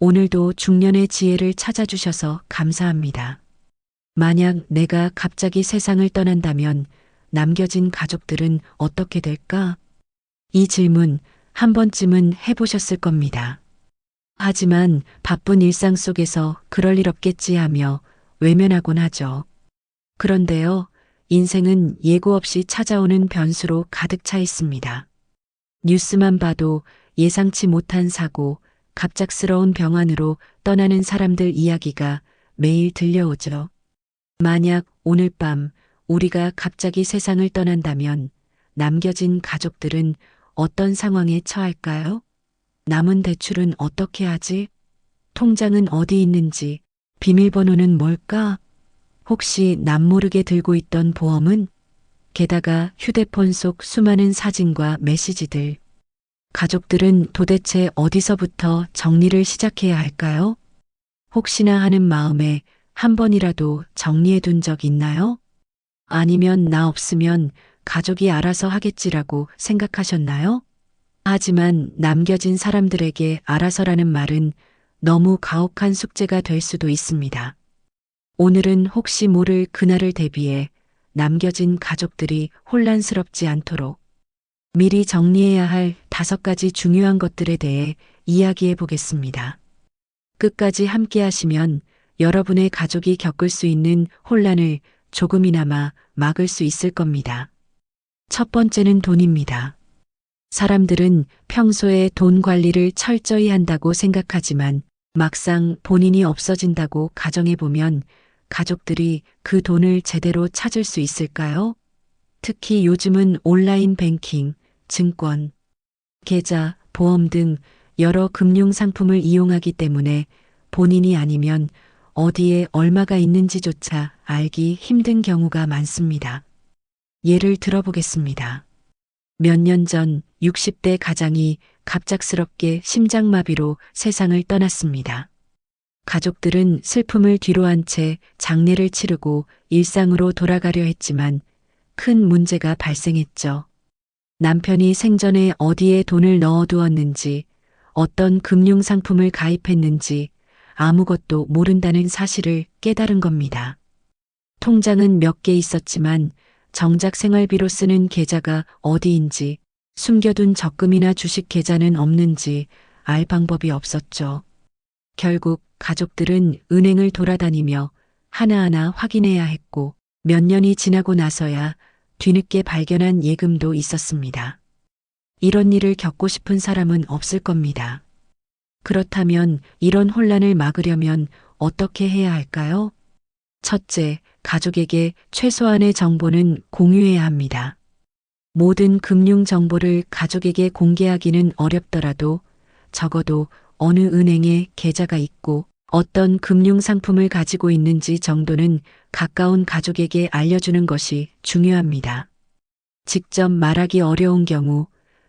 오늘도 중년의 지혜를 찾아주셔서 감사합니다. 만약 내가 갑자기 세상을 떠난다면 남겨진 가족들은 어떻게 될까? 이 질문 한 번쯤은 해보셨을 겁니다. 하지만 바쁜 일상 속에서 그럴 일 없겠지 하며 외면하곤 하죠. 그런데요, 인생은 예고 없이 찾아오는 변수로 가득 차 있습니다. 뉴스만 봐도 예상치 못한 사고, 갑작스러운 병환으로 떠나는 사람들 이야기가 매일 들려오죠. 만약 오늘 밤 우리가 갑자기 세상을 떠난다면 남겨진 가족들은 어떤 상황에 처할까요? 남은 대출은 어떻게 하지? 통장은 어디 있는지, 비밀번호는 뭘까? 혹시 남모르게 들고 있던 보험은? 게다가 휴대폰 속 수많은 사진과 메시지들. 가족들은 도대체 어디서부터 정리를 시작해야 할까요? 혹시나 하는 마음에 한 번이라도 정리해 둔 적 있나요? 아니면 나 없으면 가족이 알아서 하겠지라고 생각하셨나요? 하지만 남겨진 사람들에게 알아서라는 말은 너무 가혹한 숙제가 될 수도 있습니다. 오늘은 혹시 모를 그날을 대비해 남겨진 가족들이 혼란스럽지 않도록 미리 정리해야 할 5가지 중요한 것들에 대해 이야기해 보겠습니다. 끝까지 함께 하시면 여러분의 가족이 겪을 수 있는 혼란을 조금이나마 막을 수 있을 겁니다. 첫 번째는 돈입니다. 사람들은 평소에 돈 관리를 철저히 한다고 생각하지만 막상 본인이 없어진다고 가정해보면 가족들이 그 돈을 제대로 찾을 수 있을까요? 특히 요즘은 온라인 뱅킹, 증권, 계좌, 보험 등 여러 금융 상품을 이용하기 때문에 본인이 아니면 어디에 얼마가 있는지조차 알기 힘든 경우가 많습니다. 예를 들어보겠습니다. 몇 년 전 60대 가장이 갑작스럽게 심장마비로 세상을 떠났습니다. 가족들은 슬픔을 뒤로한 채 장례를 치르고 일상으로 돌아가려 했지만 큰 문제가 발생했죠. 남편이 생전에 어디에 돈을 넣어두었는지, 어떤 금융상품을 가입했는지 아무것도 모른다는 사실을 깨달은 겁니다. 통장은 몇 개 있었지만 정작 생활비로 쓰는 계좌가 어디인지, 숨겨둔 적금이나 주식 계좌는 없는지 알 방법이 없었죠. 결국 가족들은 은행을 돌아다니며 하나하나 확인해야 했고 몇 년이 지나고 나서야 뒤늦게 발견한 예금도 있었습니다. 이런 일을 겪고 싶은 사람은 없을 겁니다. 그렇다면 이런 혼란을 막으려면 어떻게 해야 할까요? 첫째, 가족에게 최소한의 정보는 공유해야 합니다. 모든 금융 정보를 가족에게 공개하기는 어렵더라도 적어도 어느 은행에 계좌가 있고 어떤 금융 상품을 가지고 있는지 정도는 가까운 가족에게 알려주는 것이 중요합니다. 직접 말하기 어려운 경우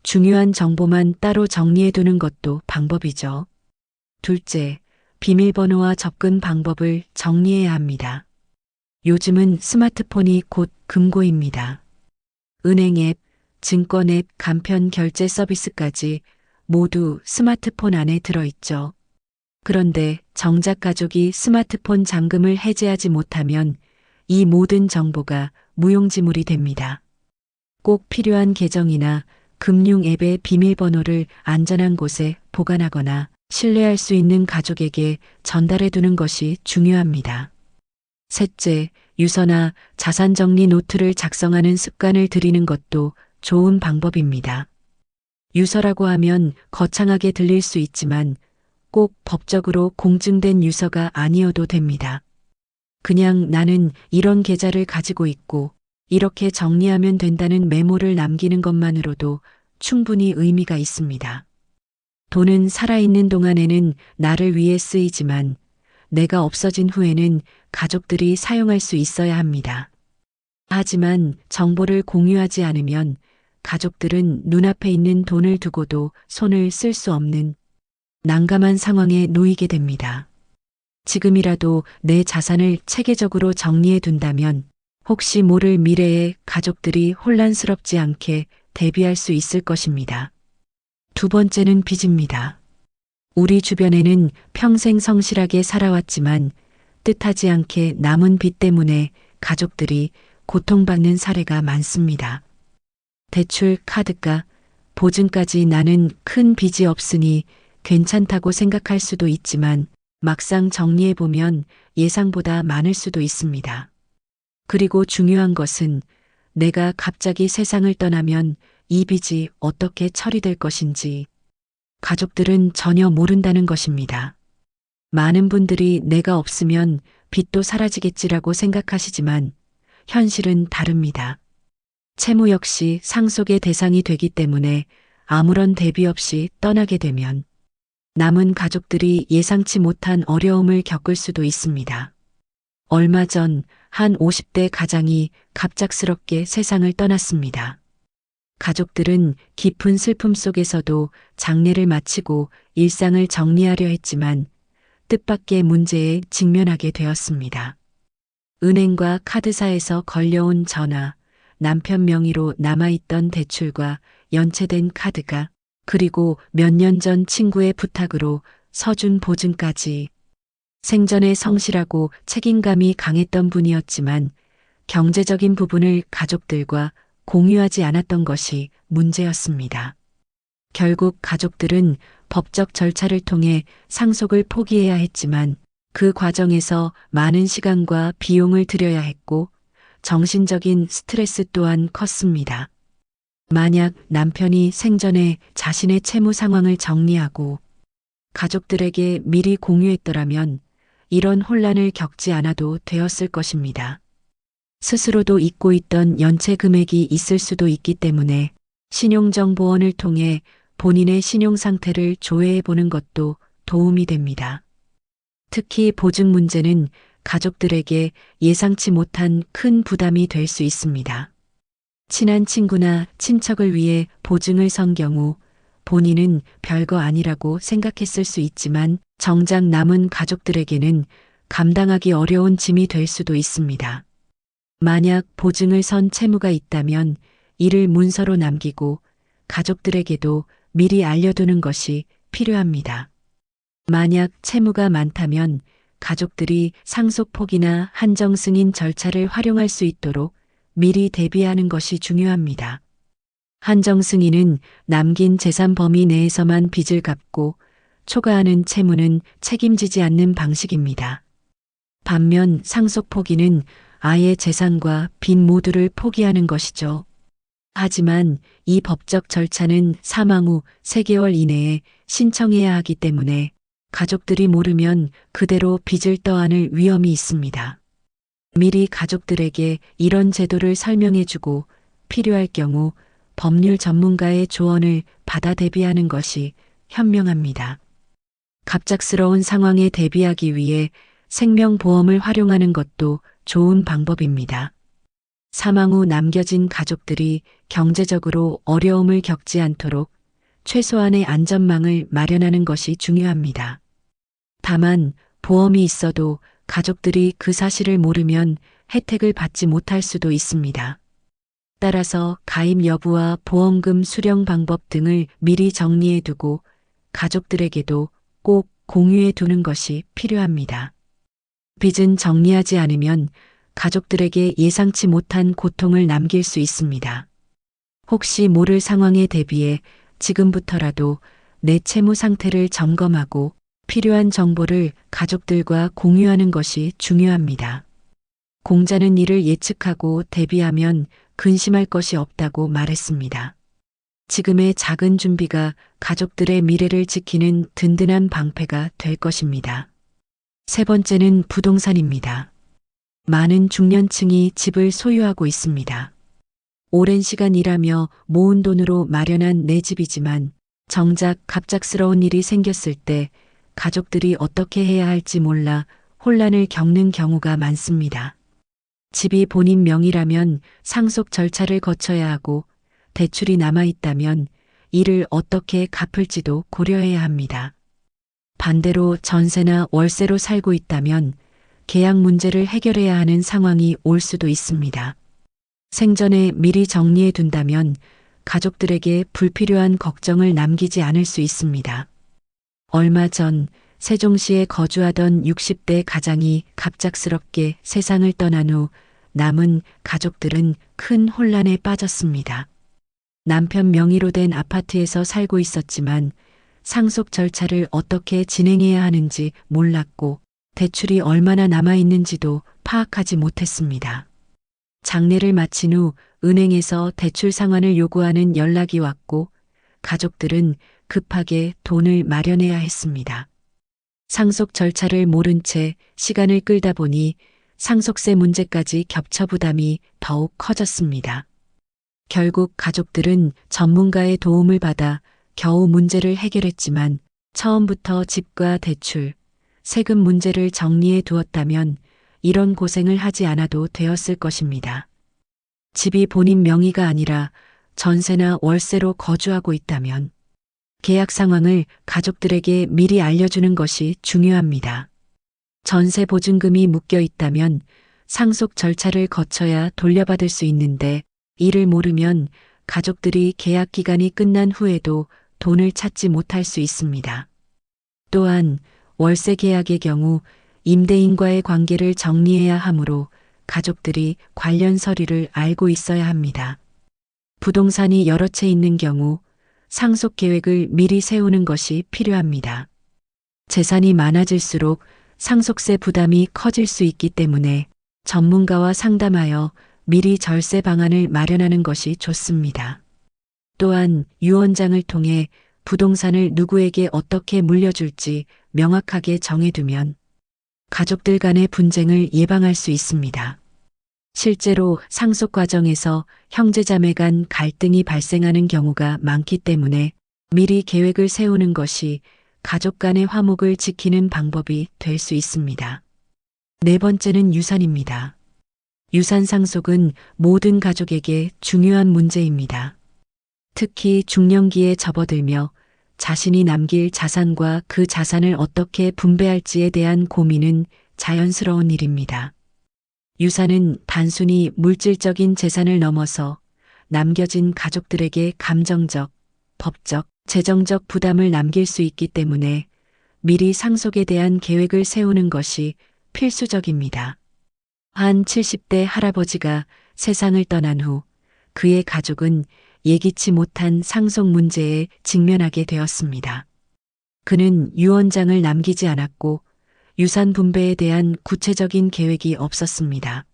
중요한 정보만 따로 정리해두는 것도 방법이죠. 둘째, 비밀번호와 접근 방법을 정리해야 합니다. 요즘은 스마트폰이 곧 금고입니다. 은행 앱, 증권 앱, 간편 결제 서비스까지 모두 스마트폰 안에 들어있죠. 그런데 정작 가족이 스마트폰 잠금을 해제하지 못하면 이 모든 정보가 무용지물이 됩니다. 꼭 필요한 계정이나 금융 앱의 비밀번호를 안전한 곳에 보관하거나 신뢰할 수 있는 가족에게 전달해 두는 것이 중요합니다. 셋째, 유서나 자산 정리 노트를 작성하는 습관을 들이는 것도 좋은 방법입니다. 유서라고 하면 거창하게 들릴 수 있지만 꼭 법적으로 공증된 유서가 아니어도 됩니다. 그냥 나는 이런 계좌를 가지고 있고 이렇게 정리하면 된다는 메모를 남기는 것만으로도 충분히 의미가 있습니다. 돈은 살아있는 동안에는 나를 위해 쓰이지만 내가 없어진 후에는 가족들이 사용할 수 있어야 합니다. 하지만 정보를 공유하지 않으면 가족들은 눈앞에 있는 돈을 두고도 손을 쓸 수 없는 난감한 상황에 놓이게 됩니다. 지금이라도 내 자산을 체계적으로 정리해 둔다면 혹시 모를 미래에 가족들이 혼란스럽지 않게 대비할 수 있을 것입니다. 두 번째는 빚입니다. 우리 주변에는 평생 성실하게 살아왔지만 뜻하지 않게 남은 빚 때문에 가족들이 고통받는 사례가 많습니다. 대출, 카드가, 보증까지 나는 큰 빚이 없으니 괜찮다고 생각할 수도 있지만 막상 정리해보면 예상보다 많을 수도 있습니다. 그리고 중요한 것은 내가 갑자기 세상을 떠나면 이 빚이 어떻게 처리될 것인지 가족들은 전혀 모른다는 것입니다. 많은 분들이 내가 없으면 빚도 사라지겠지라고 생각하시지만 현실은 다릅니다. 채무 역시 상속의 대상이 되기 때문에 아무런 대비 없이 떠나게 되면 남은 가족들이 예상치 못한 어려움을 겪을 수도 있습니다. 얼마 전 한 50대 가장이 갑작스럽게 세상을 떠났습니다. 가족들은 깊은 슬픔 속에서도 장례를 마치고 일상을 정리하려 했지만 뜻밖의 문제에 직면하게 되었습니다. 은행과 카드사에서 걸려온 전화, 남편 명의로 남아있던 대출과 연체된 카드가, 그리고 몇 년 전 친구의 부탁으로 서준 보증까지. 생전에 성실하고 책임감이 강했던 분이었지만 경제적인 부분을 가족들과 공유하지 않았던 것이 문제였습니다. 결국 가족들은 법적 절차를 통해 상속을 포기해야 했지만 그 과정에서 많은 시간과 비용을 들여야 했고 정신적인 스트레스 또한 컸습니다. 만약 남편이 생전에 자신의 채무 상황을 정리하고 가족들에게 미리 공유했더라면 이런 혼란을 겪지 않아도 되었을 것입니다. 스스로도 잊고 있던 연체 금액이 있을 수도 있기 때문에 신용정보원을 통해 본인의 신용 상태를 조회해 보는 것도 도움이 됩니다. 특히 보증 문제는 가족들에게 예상치 못한 큰 부담이 될 수 있습니다. 친한 친구나 친척을 위해 보증을 선 경우 본인은 별거 아니라고 생각했을 수 있지만 정작 남은 가족들에게는 감당하기 어려운 짐이 될 수도 있습니다. 만약 보증을 선 채무가 있다면 이를 문서로 남기고 가족들에게도 미리 알려두는 것이 필요합니다. 만약 채무가 많다면 가족들이 상속폭이나 한정승인 절차를 활용할 수 있도록 미리 대비하는 것이 중요합니다. 한정승인은 남긴 재산 범위 내에서만 빚을 갚고 초과하는 채무는 책임지지 않는 방식입니다. 반면 상속포기는 아예 재산과 빚 모두를 포기하는 것이죠. 하지만 이 법적 절차는 사망 후 3개월 이내에 신청해야 하기 때문에 가족들이 모르면 그대로 빚을 떠안을 위험이 있습니다. 미리 가족들에게 이런 제도를 설명해주고 필요할 경우 법률 전문가의 조언을 받아 대비하는 것이 현명합니다. 갑작스러운 상황에 대비하기 위해 생명보험을 활용하는 것도 좋은 방법입니다. 사망 후 남겨진 가족들이 경제적으로 어려움을 겪지 않도록 최소한의 안전망을 마련하는 것이 중요합니다. 다만 보험이 있어도 가족들이 그 사실을 모르면 혜택을 받지 못할 수도 있습니다. 따라서 가입 여부와 보험금 수령 방법 등을 미리 정리해 두고 가족들에게도 꼭 공유해 두는 것이 필요합니다. 빚은 정리하지 않으면 가족들에게 예상치 못한 고통을 남길 수 있습니다. 혹시 모를 상황에 대비해 지금부터라도 내 채무 상태를 점검하고 필요한 정보를 가족들과 공유하는 것이 중요합니다. 공자는 이를 예측하고 대비하면 근심할 것이 없다고 말했습니다. 지금의 작은 준비가 가족들의 미래를 지키는 든든한 방패가 될 것입니다. 세 번째는 부동산입니다. 많은 중년층이 집을 소유하고 있습니다. 오랜 시간 일하며 모은 돈으로 마련한 내 집이지만 정작 갑작스러운 일이 생겼을 때 가족들이 어떻게 해야 할지 몰라 혼란을 겪는 경우가 많습니다. 집이 본인 명의라면 상속 절차를 거쳐야 하고 대출이 남아있다면 이를 어떻게 갚을지도 고려해야 합니다. 반대로 전세나 월세로 살고 있다면 계약 문제를 해결해야 하는 상황이 올 수도 있습니다. 생전에 미리 정리해 둔다면 가족들에게 불필요한 걱정을 남기지 않을 수 있습니다. 얼마 전 세종시에 거주하던 60대 가장이 갑작스럽게 세상을 떠난 후 남은 가족들은 큰 혼란에 빠졌습니다. 남편 명의로 된 아파트에서 살고 있었지만 상속 절차를 어떻게 진행해야 하는지 몰랐고 대출이 얼마나 남아있는지도 파악하지 못했습니다. 장례를 마친 후 은행에서 대출 상환을 요구하는 연락이 왔고 가족들은 급하게 돈을 마련해야 했습니다. 상속 절차를 모른 채 시간을 끌다 보니 상속세 문제까지 겹쳐 부담이 더욱 커졌습니다. 결국 가족들은 전문가의 도움을 받아 겨우 문제를 해결했지만 처음부터 집과 대출, 세금 문제를 정리해 두었다면 이런 고생을 하지 않아도 되었을 것입니다. 집이 본인 명의가 아니라 전세나 월세로 거주하고 있다면 계약 상황을 가족들에게 미리 알려주는 것이 중요합니다. 전세 보증금이 묶여 있다면 상속 절차를 거쳐야 돌려받을 수 있는데 이를 모르면 가족들이 계약 기간이 끝난 후에도 돈을 찾지 못할 수 있습니다. 또한 월세 계약의 경우 임대인과의 관계를 정리해야 하므로 가족들이 관련 서류를 알고 있어야 합니다. 부동산이 여러 채 있는 경우 상속 계획을 미리 세우는 것이 필요합니다. 재산이 많아질수록 상속세 부담이 커질 수 있기 때문에 전문가와 상담하여 미리 절세 방안을 마련하는 것이 좋습니다. 또한 유언장을 통해 부동산을 누구에게 어떻게 물려줄지 명확하게 정해두면 가족들 간의 분쟁을 예방할 수 있습니다. 실제로 상속 과정에서 형제자매 간 갈등이 발생하는 경우가 많기 때문에 미리 계획을 세우는 것이 가족 간의 화목을 지키는 방법이 될 수 있습니다. 네 번째는 유산입니다. 유산 상속은 모든 가족에게 중요한 문제입니다. 특히 중년기에 접어들며 자신이 남길 자산과 그 자산을 어떻게 분배할지에 대한 고민은 자연스러운 일입니다. 유산은 단순히 물질적인 재산을 넘어서 남겨진 가족들에게 감정적, 법적, 재정적 부담을 남길 수 있기 때문에 미리 상속에 대한 계획을 세우는 것이 필수적입니다. 한 70대 할아버지가 세상을 떠난 후 그의 가족은 예기치 못한 상속 문제에 직면하게 되었습니다. 그는 유언장을 남기지 않았고 유산 분배에 대한 구체적인 계획이 없었습니다.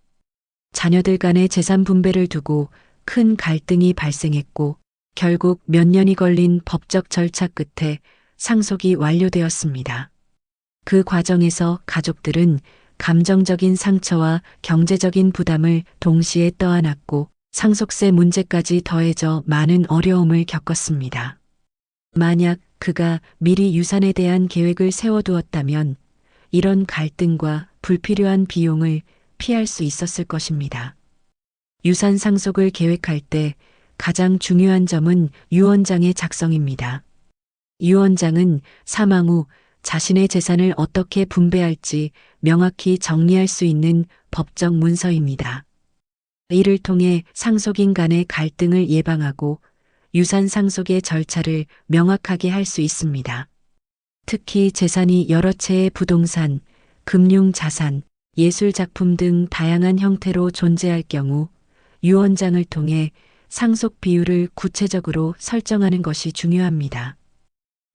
자녀들 간의 재산 분배를 두고 큰 갈등이 발생했고 결국 몇 년이 걸린 법적 절차 끝에 상속이 완료되었습니다. 그 과정에서 가족들은 감정적인 상처와 경제적인 부담을 동시에 떠안았고 상속세 문제까지 더해져 많은 어려움을 겪었습니다. 만약 그가 미리 유산에 대한 계획을 세워두었다면 이런 갈등과 불필요한 비용을 피할 수 있었을 것입니다. 유산 상속을 계획할 때 가장 중요한 점은 유언장의 작성입니다. 유언장은 사망 후 자신의 재산을 어떻게 분배할지 명확히 정리할 수 있는 법적 문서입니다. 이를 통해 상속인 간의 갈등을 예방하고 유산 상속의 절차를 명확하게 할 수 있습니다. 특히 재산이 여러 채의 부동산, 금융자산, 예술작품 등 다양한 형태로 존재할 경우 유언장을 통해 상속 비율을 구체적으로 설정하는 것이 중요합니다.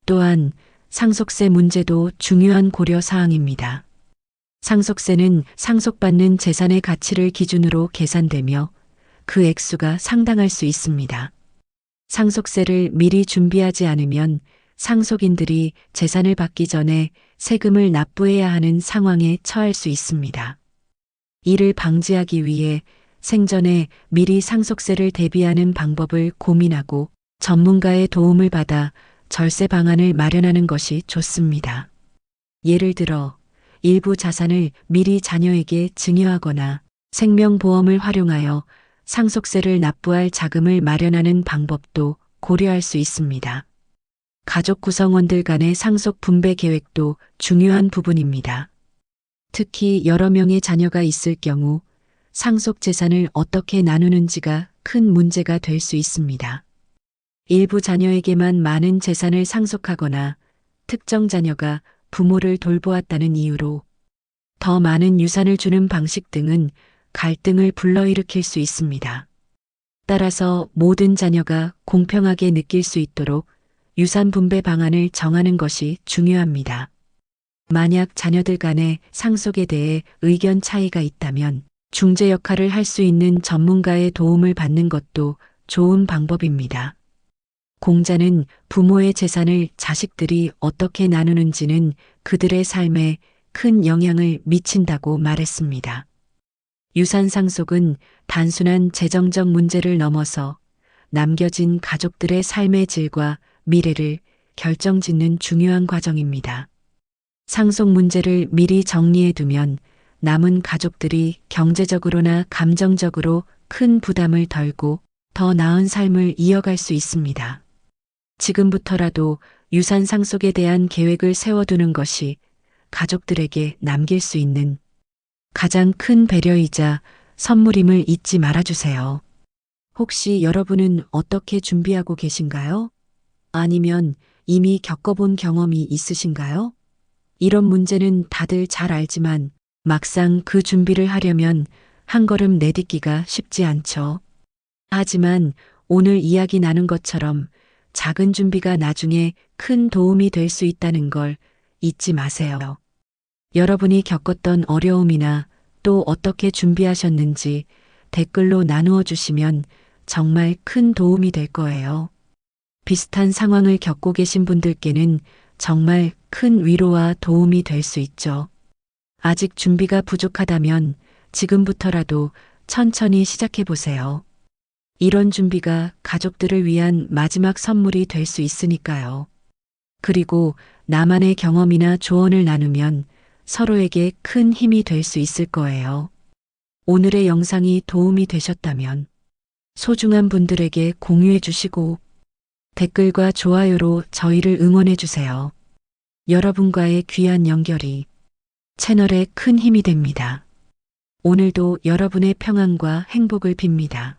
또한 상속세 문제도 중요한 고려 사항입니다. 상속세는 상속받는 재산의 가치를 기준으로 계산되며 그 액수가 상당할 수 있습니다. 상속세를 미리 준비하지 않으면 상속인들이 재산을 받기 전에 세금을 납부해야 하는 상황에 처할 수 있습니다. 이를 방지하기 위해 생전에 미리 상속세를 대비하는 방법을 고민하고 전문가의 도움을 받아 절세 방안을 마련하는 것이 좋습니다. 예를 들어 일부 자산을 미리 자녀에게 증여하거나 생명보험을 활용하여 상속세를 납부할 자금을 마련하는 방법도 고려할 수 있습니다. 가족 구성원들 간의 상속 분배 계획도 중요한 부분입니다. 특히 여러 명의 자녀가 있을 경우 상속 재산을 어떻게 나누는지가 큰 문제가 될 수 있습니다. 일부 자녀에게만 많은 재산을 상속하거나 특정 자녀가 부모를 돌보았다는 이유로 더 많은 유산을 주는 방식 등은 갈등을 불러일으킬 수 있습니다. 따라서 모든 자녀가 공평하게 느낄 수 있도록 유산 분배 방안을 정하는 것이 중요합니다. 만약 자녀들 간의 상속에 대해 의견 차이가 있다면 중재 역할을 할 수 있는 전문가의 도움을 받는 것도 좋은 방법입니다. 공자는 부모의 재산을 자식들이 어떻게 나누는지는 그들의 삶에 큰 영향을 미친다고 말했습니다. 유산 상속은 단순한 재정적 문제를 넘어서 남겨진 가족들의 삶의 질과 미래를 결정짓는 중요한 과정입니다. 상속 문제를 미리 정리해 두면 남은 가족들이 경제적으로나 감정적으로 큰 부담을 덜고 더 나은 삶을 이어갈 수 있습니다. 지금부터라도 유산 상속에 대한 계획을 세워두는 것이 가족들에게 남길 수 있는 가장 큰 배려이자 선물임을 잊지 말아주세요. 혹시 여러분은 어떻게 준비하고 계신가요? 아니면 이미 겪어본 경험이 있으신가요? 이런 문제는 다들 잘 알지만 막상 그 준비를 하려면 한 걸음 내딛기가 쉽지 않죠. 하지만 오늘 이야기 나눈 것처럼 작은 준비가 나중에 큰 도움이 될 수 있다는 걸 잊지 마세요. 여러분이 겪었던 어려움이나 또 어떻게 준비하셨는지 댓글로 나누어 주시면 정말 큰 도움이 될 거예요. 비슷한 상황을 겪고 계신 분들께는 정말 큰 위로와 도움이 될 수 있죠. 아직 준비가 부족하다면 지금부터라도 천천히 시작해 보세요. 이런 준비가 가족들을 위한 마지막 선물이 될 수 있으니까요. 그리고 나만의 경험이나 조언을 나누면 서로에게 큰 힘이 될 수 있을 거예요. 오늘의 영상이 도움이 되셨다면 소중한 분들에게 공유해 주시고 댓글과 좋아요로 저희를 응원해 주세요. 여러분과의 귀한 연결이 채널에 큰 힘이 됩니다. 오늘도 여러분의 평안과 행복을 빕니다.